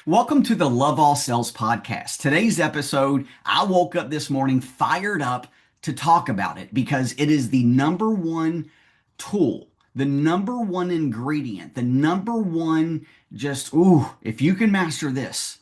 Welcome to the Loveall Sales Podcast. Today's episode, I woke up this morning fired up to talk about it because it is the number one tool, the number one ingredient, the number one if you can master this,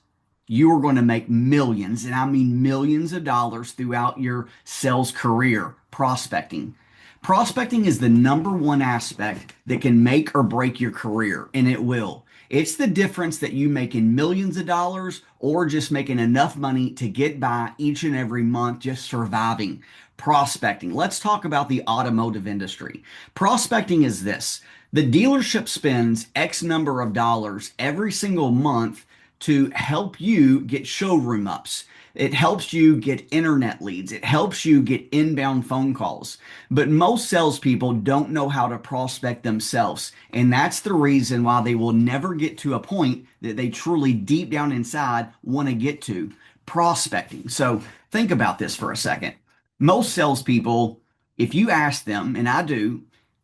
you are going to make millions, and I mean millions of dollars throughout your sales career prospecting. Prospecting is the number one aspect that can make or break your career, and it will. It's the difference that you make in millions of dollars or just making enough money to get by each and every month, just surviving. Prospecting. Let's talk about the automotive industry. Prospecting is this. The dealership spends X number of dollars every single month to help you get showroom ups. It helps you get internet leads. It helps you get inbound phone calls. But most salespeople don't know how to prospect themselves. And that's the reason why they will never get to a point that they truly deep down inside want to get to prospecting. So think about this for a second. Most salespeople, if you ask them, and I do,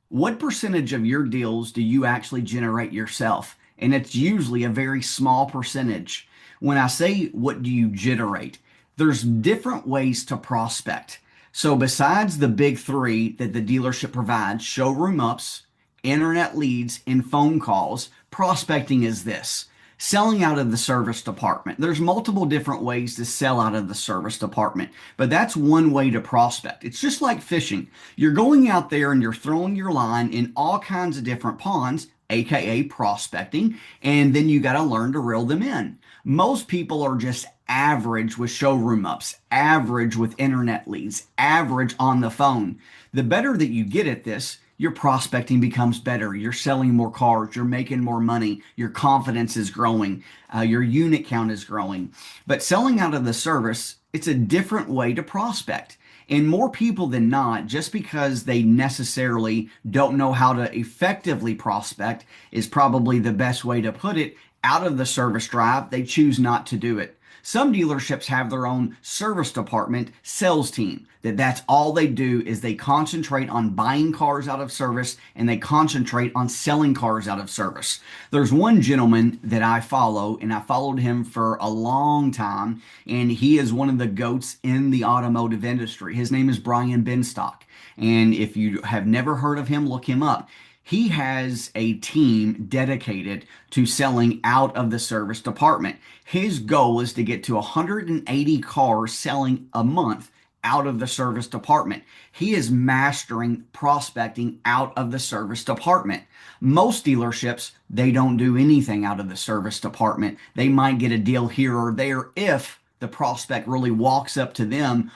what percentage of your deals do you actually generate yourself? And it's usually a very small percentage. When I say what do you generate, there's different ways to prospect. So besides the big three that the dealership provides, showroom ups, internet leads, and phone calls, prospecting is this. Selling out of the service department. There's multiple different ways to sell out of the service department, but that's one way to prospect. It's just like fishing. You're going out there and you're throwing your line in all kinds of different ponds, aka prospecting, and then you got to learn to reel them in. Most people are just average with showroom ups, average with internet leads, average on the phone. The better that you get at this, your prospecting becomes better. You're selling more cars. You're making more money. Your confidence is growing. Your unit count is growing. But selling out of the service, it's a different way to prospect. And more people than not, just because they necessarily don't know how to effectively prospect is probably the best way to put it, out of the service drive, they choose not to do it. Some dealerships have their own service department sales team. That's all they do is they concentrate on buying cars out of service and they concentrate on selling cars out of service. There's one gentleman that I follow, and I followed him for a long time, and he is one of the goats in the automotive industry. His name is Brian Benstock. And if you have never heard of him, look him up. He has a team dedicated to selling out of the service department. His goal is to get to 180 cars selling a month out of the service department. He is mastering prospecting out of the service department. Most dealerships, they don't do anything out of the service department. They might get a deal here or there if the prospect really walks up to them,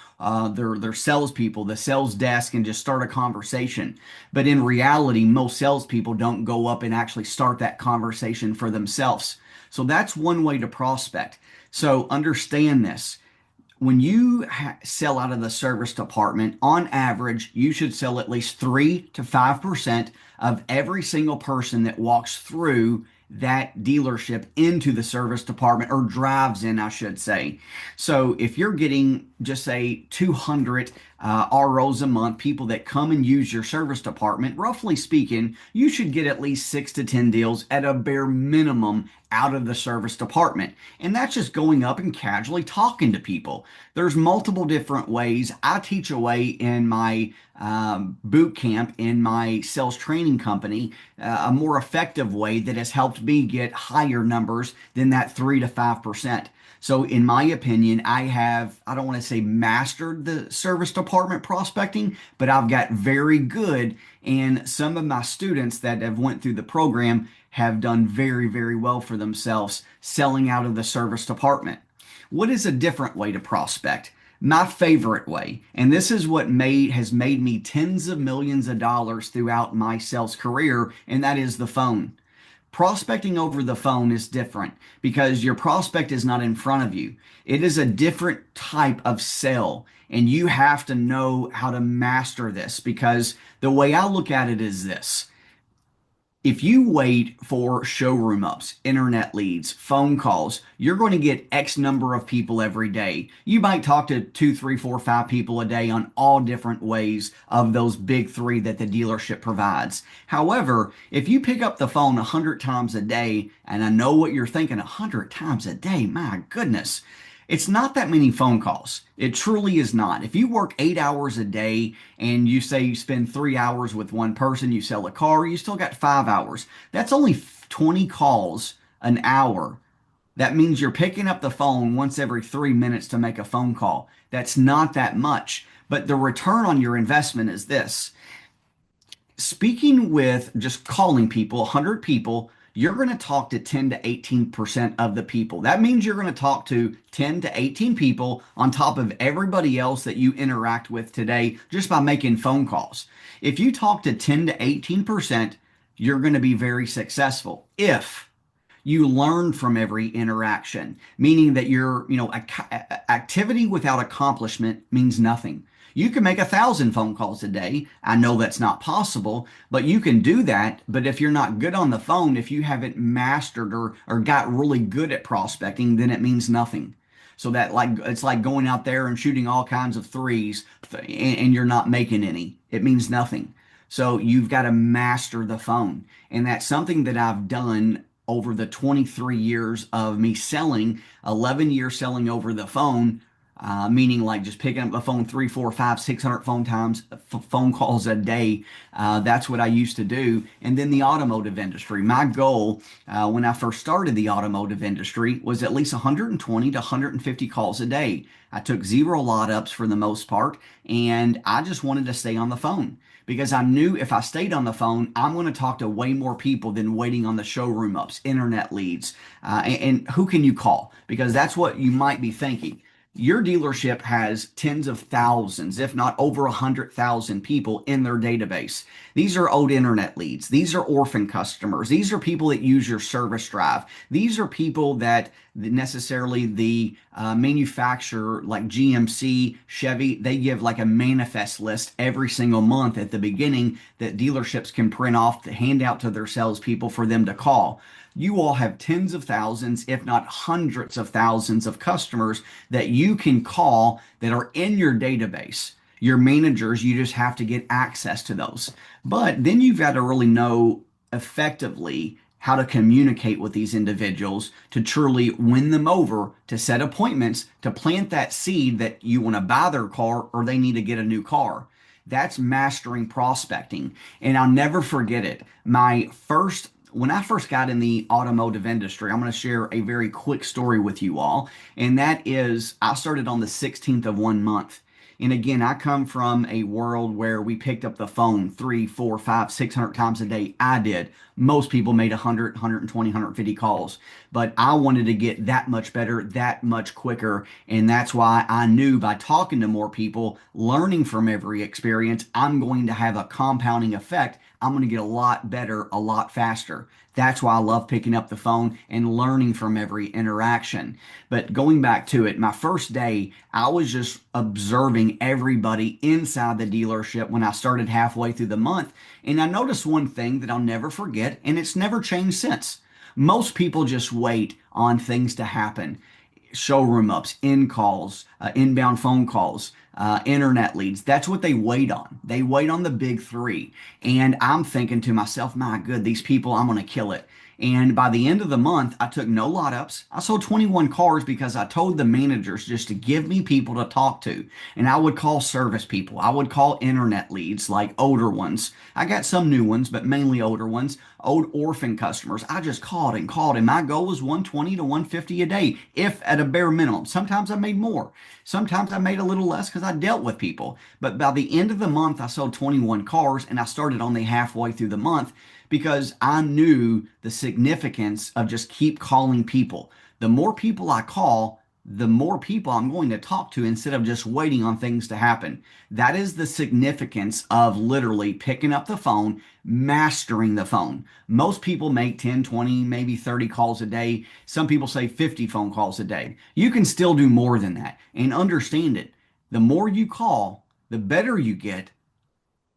their salespeople, the sales desk, and just start a conversation. But in reality, most salespeople don't go up and actually start that conversation for themselves. So that's one way to prospect. So understand this. When you sell out of the service department, on average, you should sell at least 3 to 5% of every single person that walks through that dealership into the service department, or drives in, I should say. So if you're getting just say 200 ROs a month, people that come and use your service department, roughly speaking, you should get at least 6 to 10 deals at a bare minimum out of the service department. And that's just going up and casually talking to people. There's multiple different ways. I teach a way in my boot camp in my sales training company, a more effective way that has helped me get higher numbers than that 3 to 5%. So in my opinion, I don't want to say mastered the service department prospecting, but I've got very good, and some of my students that have went through the program have done very, very well for themselves selling out of the service department. What is a different way to prospect? My favorite way, and this is what has made me tens of millions of dollars throughout my sales career, and that is the phone. Prospecting over the phone is different because your prospect is not in front of you. It is a different type of sell, and you have to know how to master this, because the way I look at it is this. If you wait for showroom ups, internet leads, phone calls, you're going to get X number of people every day. You might talk to two, three, four, five people a day on all different ways of those big three that the dealership provides. However, if you pick up the phone 100 times a day, and I know what you're thinking, 100 times a day, my goodness. It's not that many phone calls. It truly is not. If you work 8 hours a day and you say you spend 3 hours with one person, you sell a car, you still got 5 hours. That's only 20 calls an hour. That means you're picking up the phone once every 3 minutes to make a phone call. That's not that much. But the return on your investment is this: speaking with just calling people, 100 people, you're going to talk to 10 to 18% of the people. That means you're going to talk to 10 to 18 people on top of everybody else that you interact with today just by making phone calls. If you talk to 10 to 18%, you're going to be very successful. If you learn from every interaction, meaning that activity without accomplishment means nothing. You can make 1,000 phone calls a day. I know that's not possible, but you can do that. But if you're not good on the phone, if you haven't mastered or got really good at prospecting, then it means nothing. So that, like, it's like going out there and shooting all kinds of threes and you're not making any. It means nothing. So you've got to master the phone. And that's something that I've done over the 23 years of me selling, 11 years selling over the phone, meaning like just picking up the phone three, four, five, 600 phone calls a day. That's what I used to do. And then the automotive industry. My goal when I first started the automotive industry was at least 120 to 150 calls a day. I took zero lot ups for the most part, and I just wanted to stay on the phone because I knew if I stayed on the phone, I'm going to talk to way more people than waiting on the showroom ups, internet leads, and who can you call? Because that's what you might be thinking. Your dealership has tens of thousands, if not over 100,000 people in their database. These are old internet leads. These are orphan customers. These are people that use your service drive. These are people that necessarily the manufacturer like GMC, Chevy, they give like a manifest list every single month at the beginning that dealerships can print off to hand out to their salespeople for them to call. You all have tens of thousands, if not hundreds of thousands of customers that you can call that are in your database. Your managers, you just have to get access to those. But then you've got to really know effectively how to communicate with these individuals to truly win them over, to set appointments, to plant that seed that you want to buy their car or they need to get a new car. That's mastering prospecting. And I'll never forget it. When I first got in the automotive industry, I'm going to share a very quick story with you all. And that is, I started on the 16th of one month. And again, I come from a world where we picked up the phone three, four, five, 600 times a day. I did. Most people made 100, 120, 150 calls. But I wanted to get that much better, that much quicker. And that's why I knew by talking to more people, learning from every experience, I'm going to have a compounding effect. I'm going to get a lot better, a lot faster. That's why I love picking up the phone and learning from every interaction. But going back to it, my first day, I was just observing everybody inside the dealership when I started halfway through the month. And I noticed one thing that I'll never forget, and it's never changed since. Most people just wait on things to happen: showroom ups, in calls, inbound phone calls, internet leads. That's what they wait on. They wait on the big three. And I'm thinking to myself, my good, these people, I'm going to kill it. And by the end of the month, I took no lot ups. I sold 21 cars because I told the managers just to give me people to talk to. And I would call service people. I would call internet leads, like older ones. I got some new ones, but mainly older ones, old orphan customers. I just called and called. And my goal was 120 to 150 a day, if at a bare minimum. Sometimes I made more. Sometimes I made a little less because I dealt with people. But by the end of the month, I sold 21 cars, and I started only halfway through the month because I knew the significance of just keep calling people. The more people I call, the more people I'm going to talk to instead of just waiting on things to happen. That is the significance of literally picking up the phone, mastering the phone. Most people make 10, 20, maybe 30 calls a day. Some people say 50 phone calls a day. You can still do more than that, and understand it. The more you call, the better you get,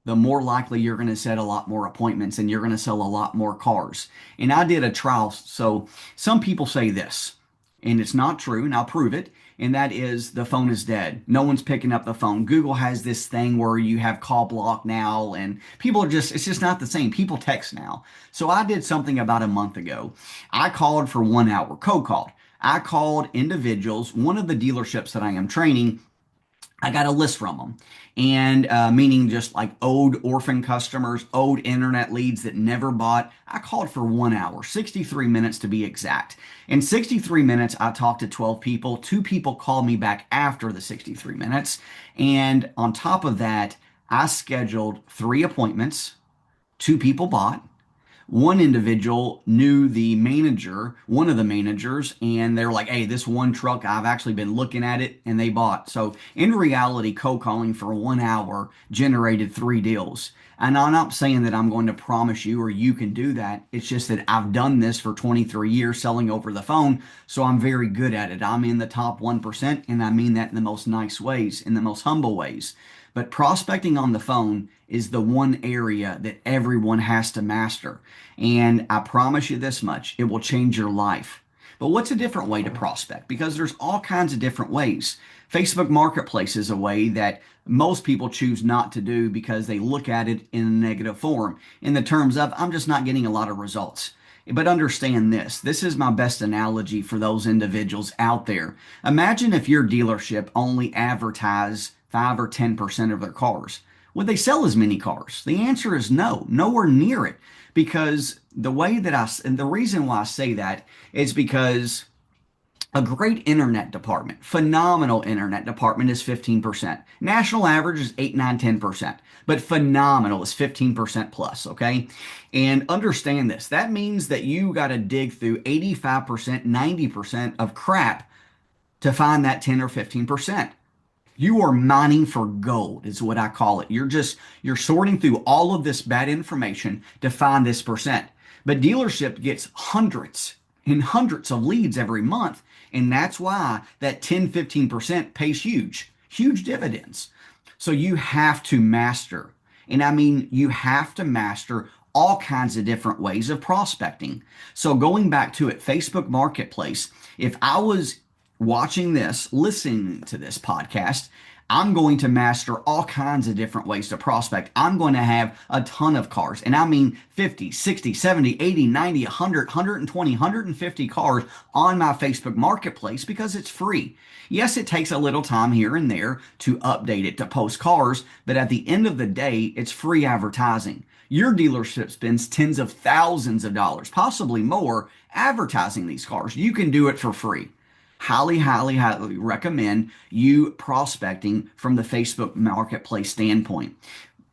the more likely you're going to set a lot more appointments and you're going to sell a lot more cars. And I did a trial. So some people say this, and it's not true, and I'll prove it. And that is the phone is dead. No one's picking up the phone. Google has this thing where you have call block now, and people are just, it's just not the same. People text now. So I did something about a month ago. I called for 1 hour, cold called. I called individuals, one of the dealerships that I am training. I got a list from them, and meaning just like old orphan customers, old internet leads that never bought. I called for 1 hour, 63 minutes to be exact. In 63 minutes, I talked to 12 people. 2 people called me back after the 63 minutes. And on top of that, I scheduled 3 appointments. 2 people bought. One individual knew the manager, one of the managers, and they were like, hey, this one truck, I've actually been looking at it, and they bought. So in reality, cold calling for 1 hour generated 3 deals. And I'm not saying that I'm going to promise you or you can do that. It's just that I've done this for 23 years selling over the phone, so I'm very good at it. I'm in the top 1%, and I mean that in the most nice ways, in the most humble ways. But prospecting on the phone is the one area that everyone has to master. And I promise you this much, it will change your life. But what's a different way to prospect? Because there's all kinds of different ways. Facebook Marketplace is a way that most people choose not to do because they look at it in a negative form, in the terms of, I'm just not getting a lot of results. But understand this. This is my best analogy for those individuals out there. Imagine if your dealership only advertised 5 or 10% of their cars. Would they sell as many cars? The answer is no, nowhere near it. Because the way that and the reason why I say that is because a great internet department, phenomenal internet department is 15%. National average is 8, 9, 10%. But phenomenal is 15% plus, okay? And understand this. That means that you got to dig through 85%, 90% of crap to find that 10 or 15%. You are mining for gold, is what I call it. You're sorting through all of this bad information to find this percent. But dealership gets hundreds and hundreds of leads every month. And that's why that 10, 15% pays huge dividends. So you have to master, and I mean, you have to master all kinds of different ways of prospecting. So going back to it, Facebook Marketplace, if I was watching this, listening to this podcast, I'm going to master all kinds of different ways to prospect. I'm going to have a ton of cars, and I mean 50, 60, 70, 80, 90, 100, 120, 150 cars on my Facebook Marketplace because it's free. Yes, it takes a little time here and there to update it, to post cars, but at the end of the day, it's free advertising. Your dealership spends tens of thousands of dollars, possibly more, advertising these cars. You can do it for free. Highly recommend you prospecting from the Facebook Marketplace standpoint.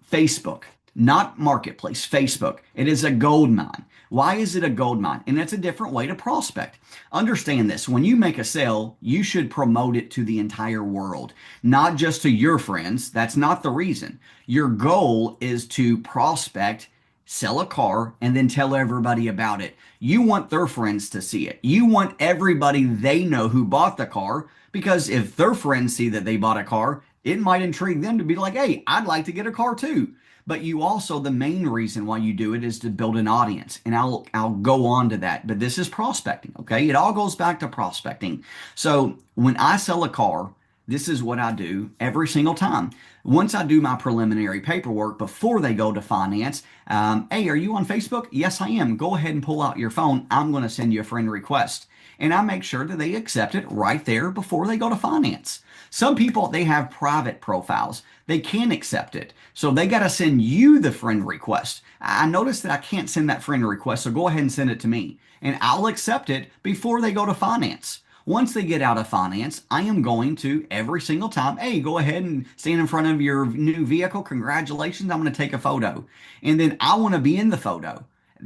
Facebook, not Marketplace, Facebook. It is a gold mine. Why is it a gold mine? And it's a different way to prospect. Understand this. When you make a sale, you should promote it to the entire world, not just to your friends. That's not the reason. Your goal is to prospect, sell a car, and then tell everybody about it. You want their friends to see it. You want everybody they know who bought the car, because if their friends see that they bought a car, it might intrigue them to be like, hey, I'd like to get a car too. But you also, the main reason why you do it is to build an audience. And I'll go on to that. But this is prospecting, okay? It all goes back to prospecting. So when I sell a car, this is what I do every single time. Once I do my preliminary paperwork before they go to finance, hey, are you on Facebook? Yes, I am. Go ahead and pull out your phone. I'm going to send you a friend request. And I make sure that they accept it right there before they go to finance. Some people, they have private profiles. They can't accept it. So they got to send you the friend request. I noticed that I can't send that friend request, so go ahead and send it to me. And I'll accept it before they go to finance. Once they get out of finance, I am going to every single time, hey, go ahead and stand in front of your new vehicle. Congratulations, I'm going to take a photo. And then I want to be in the photo.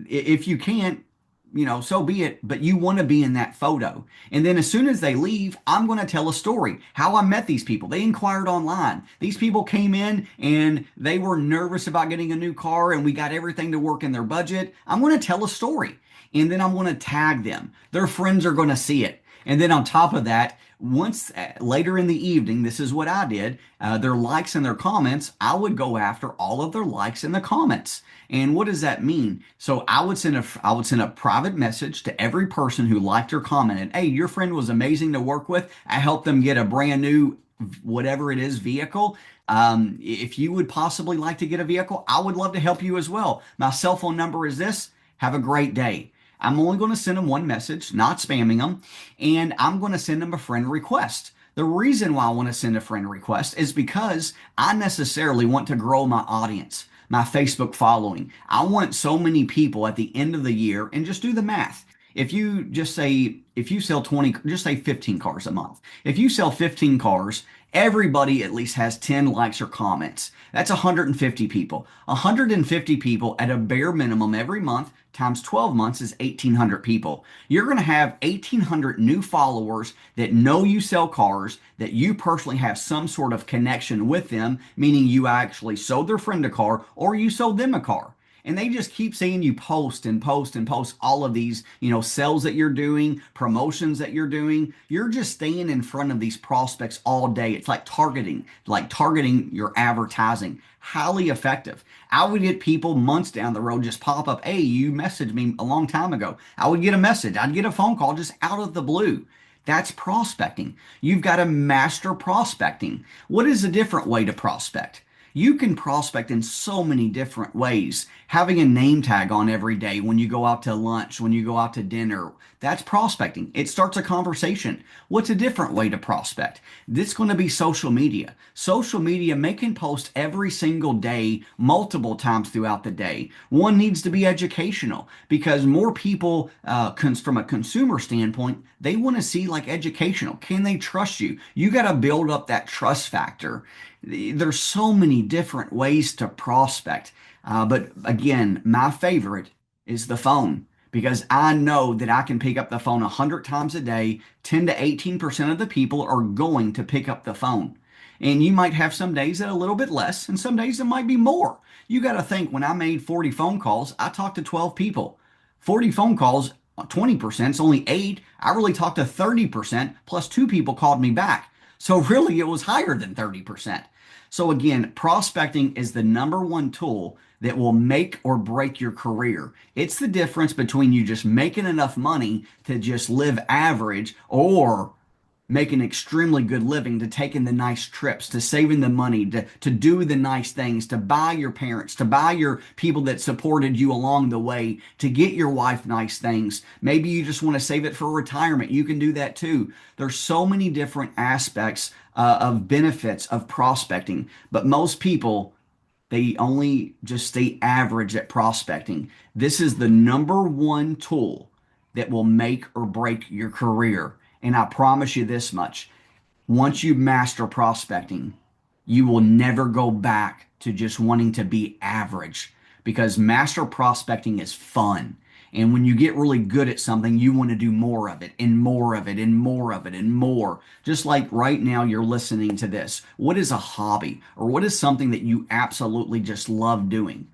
If you can't, so be it, but you want to be in that photo. And then as soon as they leave, I'm going to tell a story, how I met these people. They inquired online. These people came in and they were nervous about getting a new car, and we got everything to work in their budget. I'm going to tell a story, and then I'm going to tag them. Their friends are going to see it. And then on top of that, once later in the evening, this is what I did. Their likes and their comments, I would go after all of their likes and the comments. And what does that mean? So I would send a private message to every person who liked or commented. Hey, your friend was amazing to work with. I helped them get a brand new whatever it is vehicle. If you would possibly like to get a vehicle, I would love to help you as well. My cell phone number is this. Have a great day. I'm only going to send them one message, not spamming them, and I'm going to send them a friend request. The reason why I want to send a friend request is because I necessarily want to grow my audience, my Facebook following. I want so many people at the end of the year, and just do the math. If you sell 20, just say 15 cars a month. If you sell 15 cars, everybody at least has 10 likes or comments. That's 150 people. 150 people at a bare minimum every month times 12 months is 1,800 people. You're going to have 1,800 new followers that know you sell cars, that you personally have some sort of connection with them, meaning you actually sold their friend a car or you sold them a car. And they just keep seeing you post and post and post all of these, sales that you're doing, promotions that you're doing. You're just staying in front of these prospects all day. It's like targeting your advertising. Highly effective. I would get people months down the road just pop up. Hey, you messaged me a long time ago. I would get a message. I'd get a phone call just out of the blue. That's prospecting. You've got to master prospecting. What is a different way to prospect? You can prospect in so many different ways. Having a name tag on every day when you go out to lunch, when you go out to dinner, that's prospecting. It starts a conversation. What's a different way to prospect? This is going to be social media. Social media, making posts every single day, multiple times throughout the day. One needs to be educational because more people, from a consumer standpoint, they want to see like educational. Can they trust you? You got to build up that trust factor. There's so many different ways to prospect. But again, my favorite is the phone because I know that I can pick up the phone 100 times a day. 10 to 18% of the people are going to pick up the phone. And you might have some days that are a little bit less, and some days it might be more. You got to think when I made 40 phone calls, I talked to 12 people. 40 phone calls, 20% is only 8. I really talked to 30%, plus 2 people called me back. So really, it was higher than 30%. So again, prospecting is the number one tool that will make or break your career. It's the difference between you just making enough money to just live average or making extremely good living, to taking the nice trips, to saving the money, to do the nice things, to buy your parents, to buy your people that supported you along the way, to get your wife nice things. Maybe you just want to save it for retirement. You can do that too. There's so many different aspects of benefits of prospecting, but most people, they only just stay average at prospecting. This is the number one tool that will make or break your career. And I promise you this much, once you master prospecting, you will never go back to just wanting to be average because master prospecting is fun. And when you get really good at something, you want to do more of it and more of it and more of it and more. Just like right now, you're listening to this. What is a hobby or what is something that you absolutely just love doing?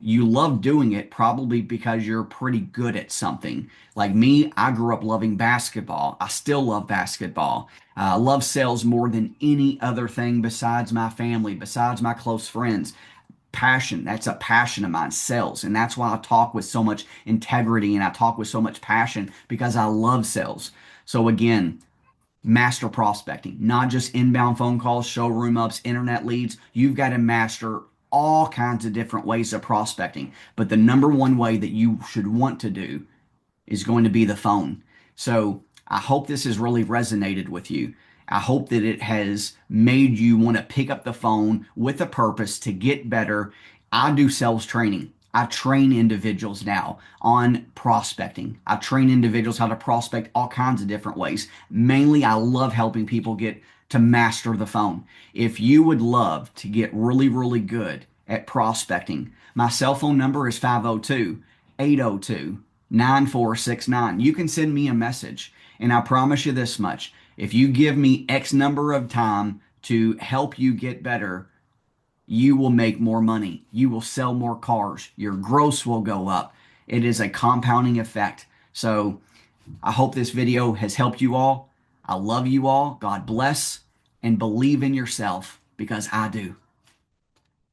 You love doing it probably because you're pretty good at something. Like me, I grew up loving basketball. I still love basketball. I love sales more than any other thing besides my family, besides my close friends. Passion, that's a passion of mine, sales. And that's why I talk with so much integrity and I talk with so much passion because I love sales. So again, master prospecting, not just inbound phone calls, showroom ups, internet leads. You've got to master all kinds of different ways of prospecting. But the number one way that you should want to do is going to be the phone. So I hope this has really resonated with you. I hope that it has made you want to pick up the phone with a purpose to get better. I do sales training. I train individuals now on prospecting. I train individuals how to prospect all kinds of different ways. Mainly, I love helping people get to master the phone. If you would love to get really, really good at prospecting, my cell phone number is 502 802 9469. You can send me a message, and I promise you this much. If you give me X number of time to help you get better, you will make more money. You will sell more cars. Your gross will go up. It is a compounding effect. So I hope this video has helped you all. I love you all. God bless, and believe in yourself because I do.